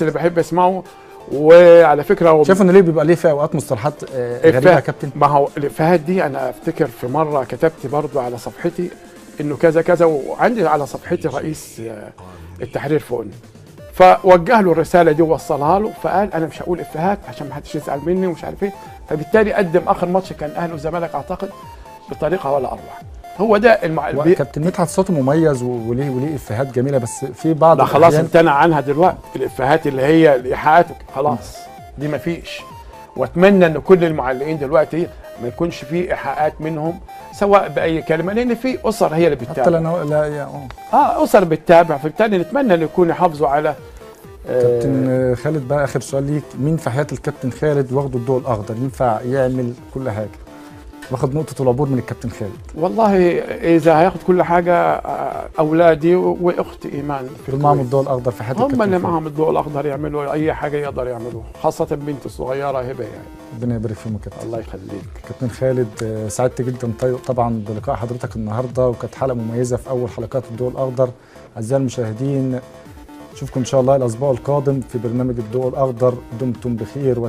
اللي بحب اسمعه. وعلى فكره شايف ان ليه بيبقى ليه في اوقات مصطلحات غريبه يا كابتن؟ ما هو الافيهات دي انا افتكر في مره كتبت برضو على صفحتي انه كذا كذا، وعندي على صفحتي رئيس التحرير فوقني، فوجه له الرساله دي ووصلها له، فقال انا مش هقول افيهات عشان ما حدش يزعل مني ومش عارف ايه. فبالتالي قدم اخر ماتش كان اهلي والزمالك اعتقد بطريقه ولا اروع. هو ده كابتن مدحت صوته مميز وليه افيهات جميله، بس في بعض لا خلاص امتنع عنها دلوقتي. الافيهات اللي هي الايحاءات خلاص دي ما فيش. واتمنى ان كل المعلقين دلوقتي ما يكونش في ايحاءات منهم سواء باي كلمه، لان في اسر هي اللي بتتابع. حتى لا اسر بتتابع، فبالتالي نتمنى ان يكونوا يحافظوا على كابتن خالد. بقى اخر سؤال ليك، مين في حياه الكابتن خالد واخده الضوء الاخضر ينفع يعمل كل حاجه؟ واخد نقطه العبور من الكابتن خالد. والله اذا هياخد كل حاجه اولادي واختي ايمان دول معاهم الضوء الاخضر في حياه الكابتن هم اللي خالد. معاهم الضوء الاخضر يعملوا اي حاجه يقدر يعملوها، خاصه بنتي الصغيره هبه يعني. ربنا يبارك فيهم يا كابتن. الله يخليك كابتن خالد، سعدت جدا طبعا بلقاء حضرتك النهارده، وكانت حلقه مميزه في اول حلقات الضوء الاخضر. اعزائي المشاهدين، نشوفكم ان شاء الله الاسبوع القادم في برنامج الضوء الاخضر. دمتم بخير.